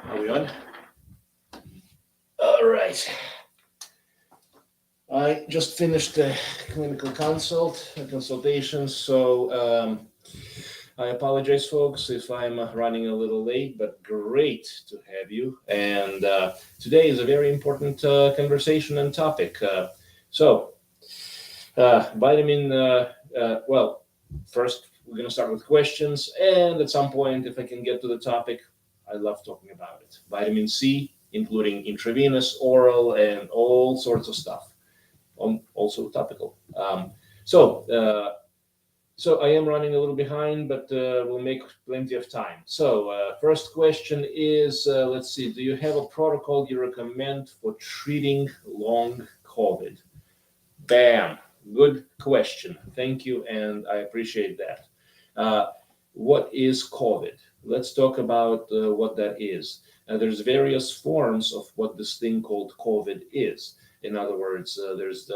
Are we on? All right. I just finished the clinical consultation, so I apologize, folks, if I'm running a little late, but great to have you. And today is a very important conversation and topic. Vitamin, well, first we're going to start with questions, and at some point, if I can get to the topic, I love talking about it. Vitamin C, including intravenous, oral, and all sorts of stuff. Also topical. So I am running a little behind, but we'll make plenty of time. So first question is, let's see, do you have a protocol you recommend for treating long COVID? Bam, good question. Thank you, and I appreciate that. What is COVID? Let's talk about what that is. There's various forms of what this thing called COVID is. In other words, there's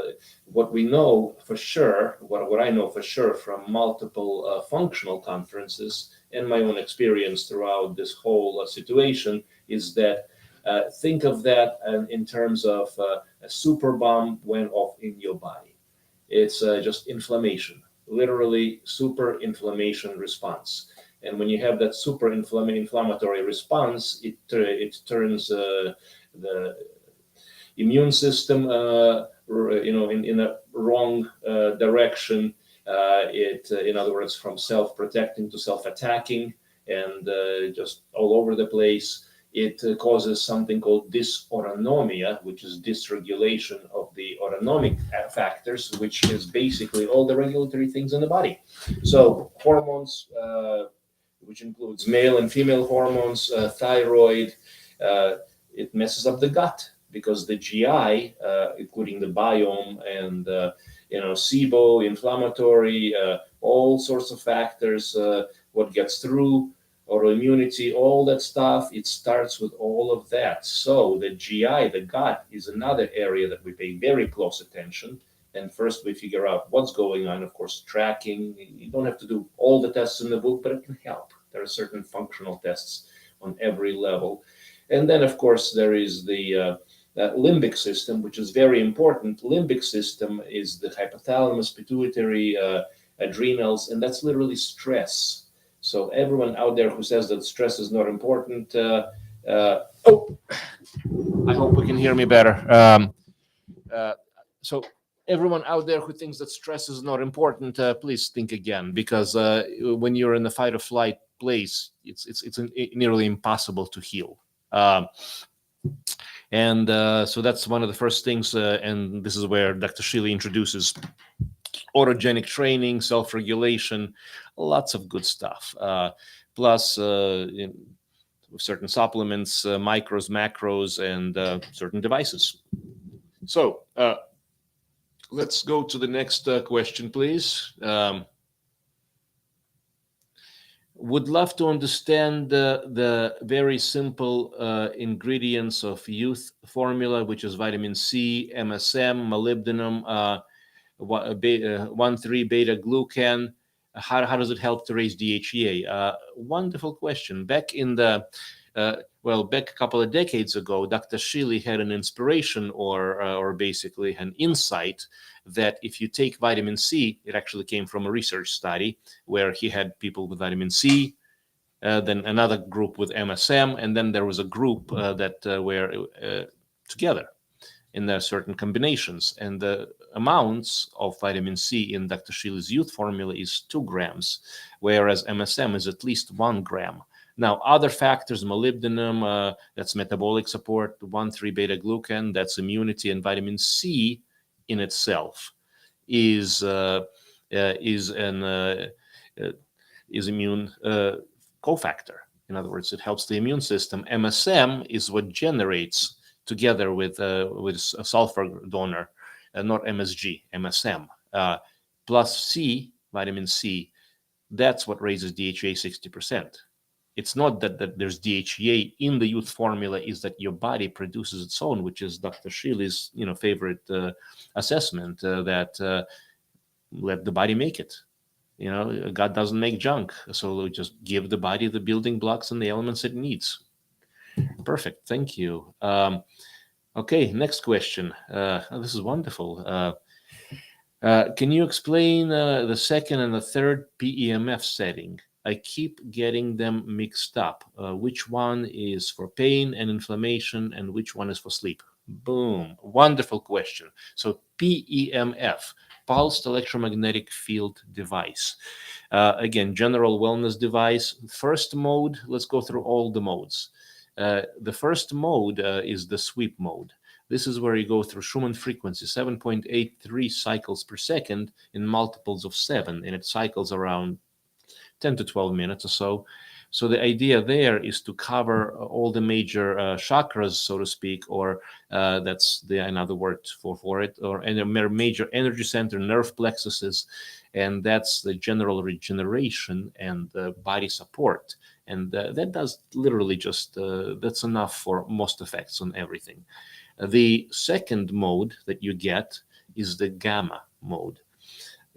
what we know for sure, what I know for sure from multiple functional conferences and my own experience throughout this whole situation is that think of that in terms of a super bomb went off in your body. It's just inflammation, literally super inflammation response. And when you have that super inflammatory response, it turns the immune system, in a wrong direction. In other words, from self-protecting to self-attacking, and just all over the place. It causes something called dysautonomia, which is dysregulation of the autonomic factors, which is basically all the regulatory things in the body. So hormones, which includes male and female hormones, thyroid, it messes up the gut because the GI, including the biome and SIBO, inflammatory, all sorts of factors, what gets through, autoimmunity, all that stuff, it starts with all of that. So the GI, the gut, is another area that we pay very close attention. And first we figure out what's going on. Of course, tracking, you don't have to do all the tests in the book, but it can help. There are certain functional tests on every level. And then, of course, there is the limbic system, which is very important. Limbic system is the hypothalamus, pituitary, adrenals, and that's literally stress. So everyone out there who says that stress is not important, I hope we can hear me better. So everyone out there who thinks that stress is not important, please think again, because when you're in the fight or flight place, it's nearly impossible to heal. So that's one of the first things, and this is where Dr. Shealy introduces autogenic training, self-regulation, lots of good stuff. Plus certain supplements, micros, macros, and certain devices. So let's go to the next question, please. Would love to understand the very simple ingredients of youth formula, which is vitamin C, MSM, molybdenum, 1,3-beta-glucan. How does it help to raise DHEA? Wonderful question. Back a couple of decades ago, Dr. Shealy had an inspiration or basically an insight that if you take vitamin C, it actually came from a research study where he had people with vitamin C, then another group with MSM, and then there was a group that were together in their certain combinations. And the amounts of vitamin C in Dr. Shealy's youth formula is 2 grams, whereas MSM is at least 1 gram. Now, other factors, molybdenum, that's metabolic support, 1,3-beta-glucan, that's immunity, and vitamin C in itself is immune cofactor. In other words, it helps the immune system. MSM is what generates, together with a sulfur donor, not MSG, MSM, plus C, vitamin C, that's what raises DHEA 60%. It's not that there's DHEA in the youth formula, is that your body produces its own, which is Dr. Shealy's favorite assessment, that let the body make it. God doesn't make junk, so just give the body the building blocks and the elements it needs. Perfect. Thank you. Okay, next question. This is wonderful. Can you explain the second and the third PEMF setting? I keep getting them mixed up. Which one is for pain and inflammation, and which one is for sleep? Boom. Wonderful question. So, PEMF, pulsed electromagnetic field device. Again, general wellness device. First mode, let's go through all the modes. The first mode is the sweep mode. This is where you go through Schumann frequency, 7.83 cycles per second in multiples of 7, and it cycles around 10 to 12 minutes or so. So the idea there is to cover all the major chakras, so to speak, or that's another word for it, or any major energy center, nerve plexuses, and that's the general regeneration and body support. And that does literally just, that's enough for most effects on everything. The second mode that you get is the gamma mode.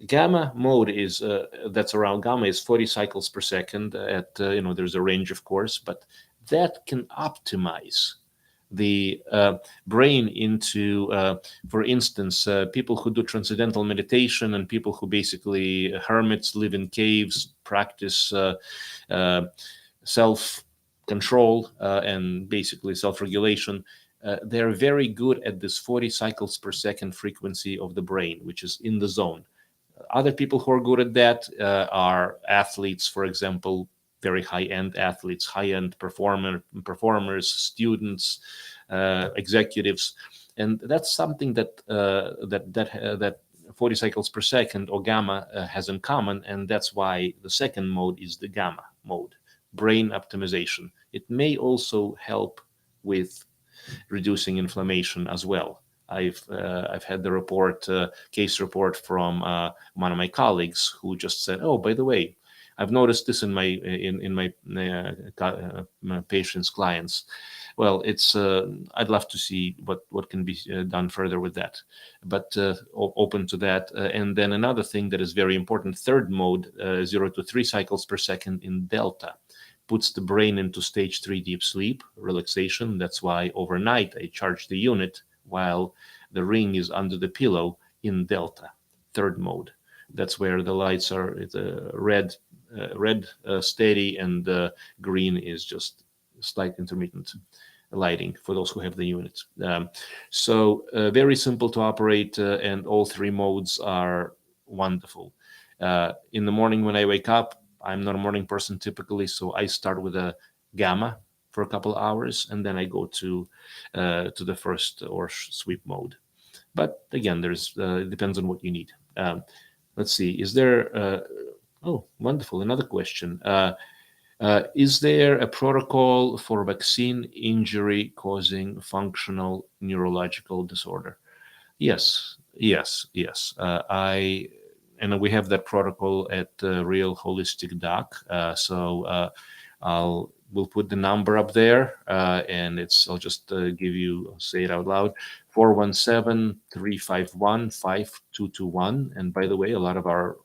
Gamma mode is that's around gamma is 40 cycles per second. There's a range, of course, but that can optimize the brain into, for instance, people who do transcendental meditation and people who basically hermits, live in caves, practice self-control and basically self-regulation. They're very good at this 40 cycles per second frequency of the brain, which is in the zone. Other people who are good at that are athletes, for example, very high-end athletes, high-end performers, students, executives, and that's something that 40 cycles per second or gamma has in common, and that's why the second mode is the gamma mode, brain optimization. It may also help with reducing inflammation as well. I've had the case report from one of my colleagues who just said, "Oh, by the way, I've noticed this in my patients, clients." Well, it's I'd love to see what can be done further with that, but open to that. And then another thing that is very important, third mode, 0 to 3 cycles per second in delta, puts the brain into stage 3 deep sleep, relaxation. That's why overnight I charge the unit while the ring is under the pillow in delta, third mode. That's where the lights are red, steady, and green is just slight intermittent lighting for those who have the unit. So very simple to operate, and all three modes are wonderful. In the morning when I wake up, I'm not a morning person typically, so I start with a gamma for a couple of hours, and then I go to the first or sweep mode. But again, it depends on what you need. Let's see. Is there? Oh, wonderful! Another question. Is there a protocol for vaccine injury causing functional neurological disorder? Yes. And we have that protocol at Real Holistic Doc. So we'll put the number up there, and I'll just say it out loud: 417-351-5221. And by the way, a lot of our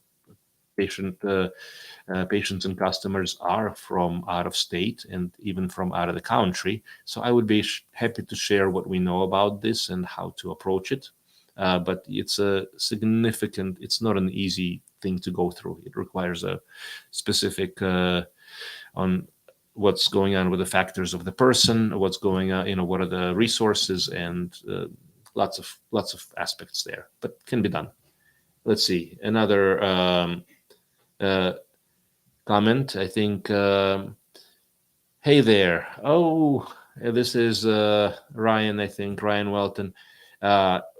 patients and customers are from out of state and even from out of the country. So I would be happy to share what we know about this and how to approach it. But it's it's not an easy thing to go through. It requires a specific on what's going on with the factors of the person, what's going on, what are the resources, and lots of aspects there, but can be done. Let's see, another comment, I think. Hey there. Oh, this is Ryan, I think, Ryan Welton.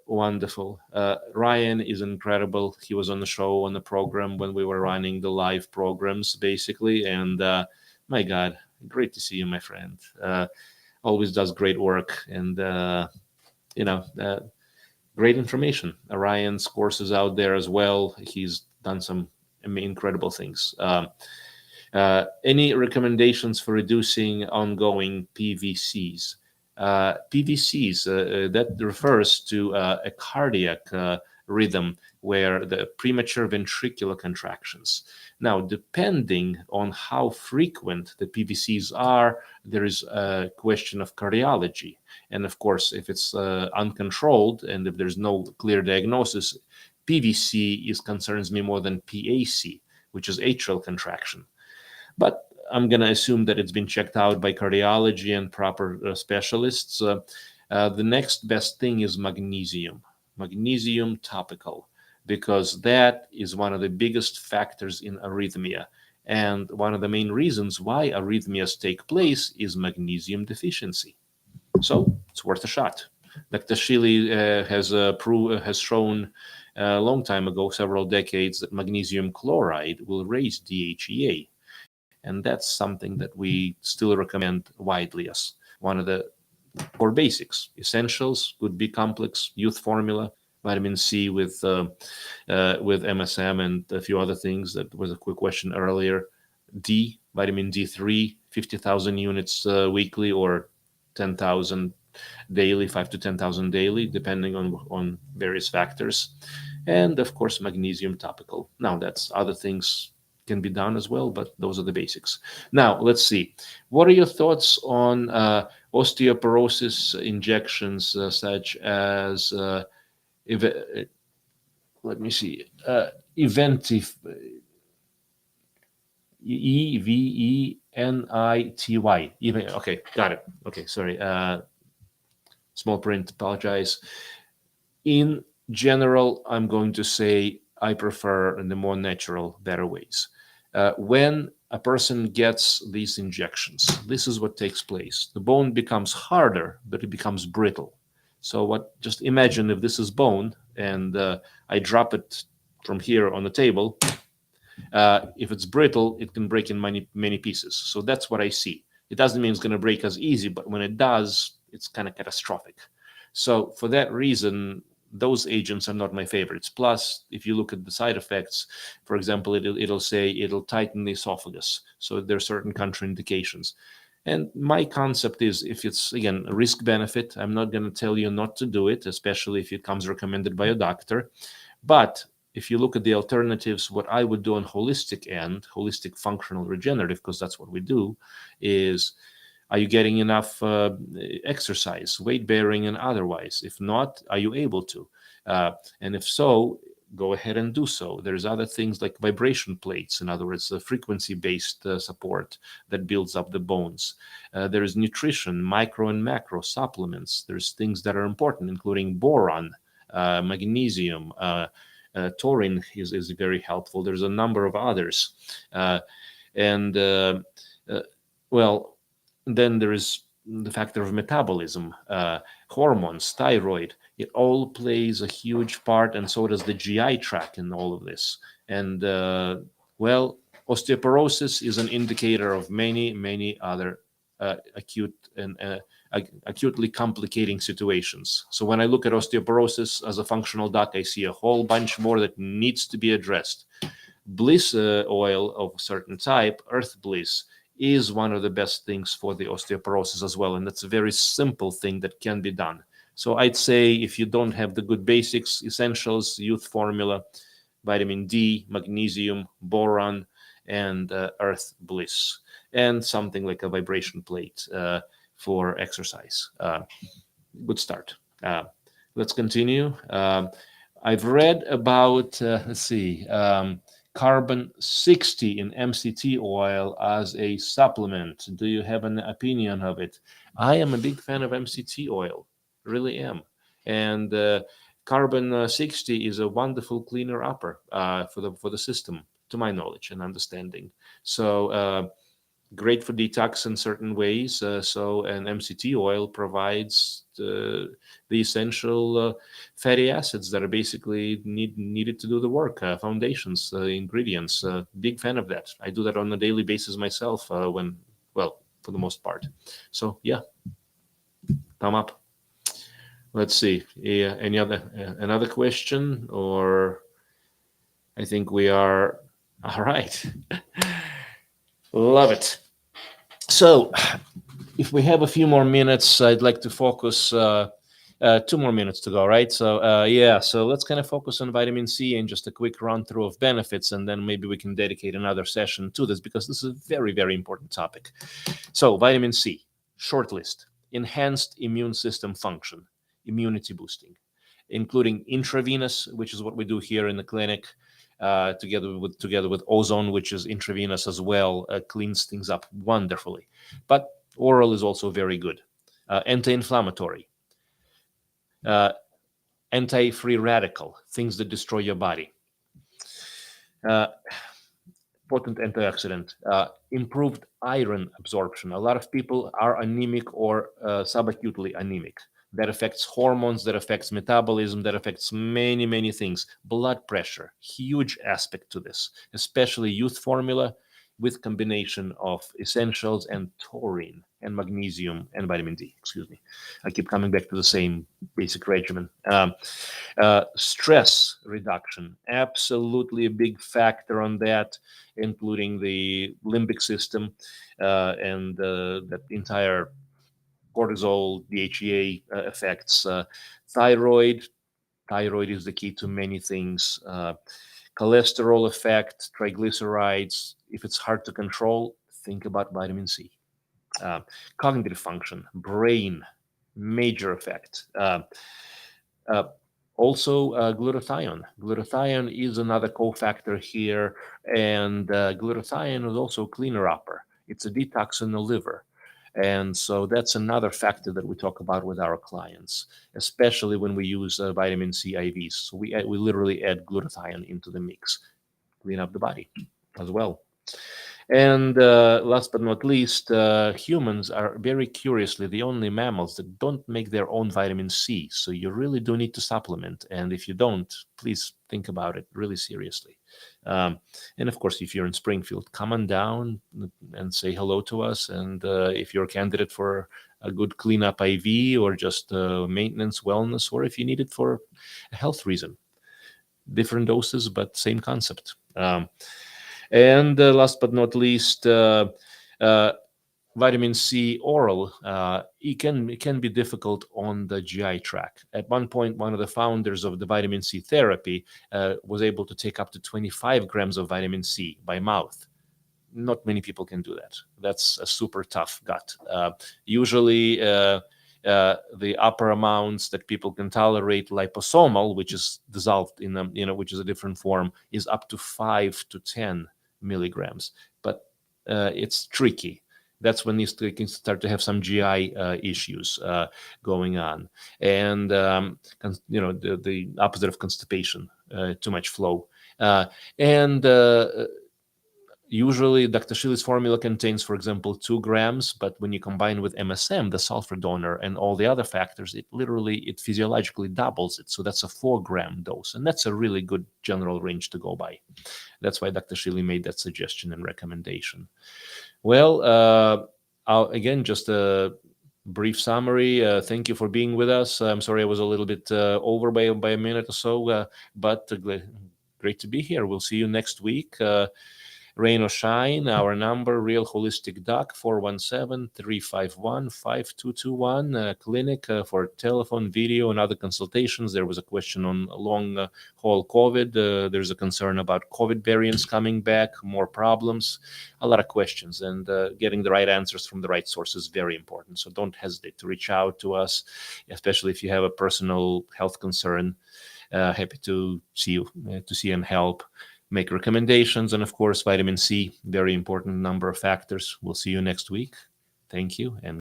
Wonderful. Ryan is incredible. He was on the show, on the program when we were running the live programs, basically. And my God, great to see you, my friend. Always does great work, and great information. Ryan's courses out there as well. He's done some incredible things. Any recommendations for reducing ongoing PVCs? PVCs, that refers to a cardiac rhythm, where the premature ventricular contractions. Now, depending on how frequent the PVCs are, there is a question of cardiology. And of course, if it's uncontrolled and if there's no clear diagnosis, PVC concerns me more than PAC, which is atrial contraction. But I'm going to assume that it's been checked out by cardiology and proper specialists. The next best thing is magnesium topical, because that is one of the biggest factors in arrhythmia. And one of the main reasons why arrhythmias take place is magnesium deficiency. So it's worth a shot. Dr. Shealy has shown a long time ago, several decades, that magnesium chloride will raise DHEA. And that's something that we still recommend widely as one of the core basics. Essentials would be complex youth formula, vitamin C with MSM and a few other things. That was a quick question earlier. D, vitamin D3, 50,000 units weekly or 10,000 daily, 5 to 10,000 daily, depending on various factors. And of course, magnesium topical. Now, that's other things can be done as well, but those are the basics. Now, let's see. What are your thoughts on osteoporosis injections such as, let me see, Eventif, EVENITY. Okay, got it. Okay, sorry. Small print, apologize. In general, I'm going to say I prefer the more natural, better ways. When a person gets these injections, this is what takes place. The bone becomes harder, but it becomes brittle. So just imagine if this is bone and I drop it from here on the table. If it's brittle, it can break in many pieces. So that's what I see. It doesn't mean it's going to break as easy, but when it does, it's kind of catastrophic. So for that reason, those agents are not my favorites. Plus, if you look at the side effects, for example, it'll say it'll tighten the esophagus. So there are certain contraindications. And my concept is, if it's, again, a risk benefit, I'm not going to tell you not to do it, especially if it comes recommended by a doctor. But if you look at the alternatives, what I would do on holistic functional regenerative, because that's what we do, is, are you getting enough exercise, weight bearing and otherwise? If not, are you able to? And if so, go ahead and do so. There's other things like vibration plates, in other words, the frequency-based support that builds up the bones. There is nutrition, micro and macro supplements. There's things that are important, including boron, magnesium, taurine is very helpful. There's a number of others. Then there is the factor of metabolism, hormones, thyroid. It all plays a huge part, and so does the GI tract in all of this. And, osteoporosis is an indicator of many other acutely complicating situations. So when I look at osteoporosis as a functional doc, I see a whole bunch more that needs to be addressed. Bliss oil of a certain type, Earth Bliss, is one of the best things for the osteoporosis as well. And that's a very simple thing that can be done. So I'd say if you don't have the good basics, essentials, youth formula, vitamin D, magnesium, boron, and Earth Bliss, and something like a vibration plate for exercise. Good start. Let's continue. I've read about, carbon 60 in MCT oil as a supplement. Do you have an opinion of it? I am a big fan of MCT oil, really am. And carbon 60 is a wonderful cleaner upper for the system, to my knowledge and understanding. So great for detox in certain ways. And MCT oil provides the essential fatty acids that are basically needed to do the work, foundations, ingredients. Big fan of that. I do that on a daily basis myself for the most part. So yeah, thumb up. Let's see. Another question, or I think we are all right. Love it. So if we have a few more minutes, I'd like to focus 2 more minutes to go, right? So yeah, so let's kind of focus on vitamin C and just a quick run through of benefits, and then maybe we can dedicate another session to this because this is a very, very important topic. So vitamin C, short list: enhanced immune system function, immunity boosting, including intravenous, which is what we do here in the clinic, together with ozone, which is intravenous as well, cleans things up wonderfully. But oral is also very good. Anti-inflammatory, anti-free radical, things that destroy your body. Potent antioxidant, improved iron absorption. A lot of people are anemic or subacutely anemic. That affects hormones, that affects metabolism, that affects many, many things. Blood pressure, huge aspect to this, especially youth formula with combination of essentials and taurine and magnesium and vitamin D. Excuse me. I keep coming back to the same basic regimen. Stress reduction, absolutely a big factor on that, including the limbic system and that entire cortisol, DHEA effects. Thyroid is the key to many things. Cholesterol effect, triglycerides. If it's hard to control, think about vitamin C. Cognitive function, brain, major effect. Also, glutathione. Glutathione is another cofactor here, and glutathione is also a cleaner upper. It's a detox in the liver. And so that's another factor that we talk about with our clients, especially when we use vitamin C IVs. So we literally add glutathione into the mix, clean up the body as well. And last but not least, humans are very curiously the only mammals that don't make their own vitamin C. So you really do need to supplement. And if you don't, please think about it really seriously. And of course, if you're in Springfield, come on down and say hello to us. And if you're a candidate for a good cleanup IV or just maintenance, wellness, or if you need it for a health reason, different doses, but same concept. And last but not least, vitamin C oral, it can be difficult on the GI tract. At one point, one of the founders of the vitamin C therapy was able to take up to 25 grams of vitamin C by mouth. Not many people can do that. That's a super tough gut. Usually, the upper amounts that people can tolerate, liposomal, which is dissolved in them, which is a different form, is up to 5 to 10 milligrams. But it's tricky. That's when these can start to have some GI issues going on, and the opposite of constipation, too much flow, and usually Dr. Shealy's formula contains, for example, 2 grams, but when you combine with MSM, the sulfur donor, and all the other factors, it physiologically doubles it. So that's a 4-gram dose, and that's a really good general range to go by. That's why Dr. Shealy made that suggestion and recommendation. Well, again, just a brief summary. Thank you for being with us. I'm sorry I was a little bit over by a minute or so, but great to be here. We'll see you next week. Rain or shine, our number, Real Holistic Doc, 417-351-5221, clinic for telephone, video, and other consultations. There was a question on long haul COVID. There's a concern about COVID variants coming back, more problems, a lot of questions, and getting the right answers from the right source is very important. So don't hesitate to reach out to us, especially if you have a personal health concern. Happy to see you, to see and help. Make recommendations, and of course, vitamin C, very important number of factors. We'll see you next week. Thank you, and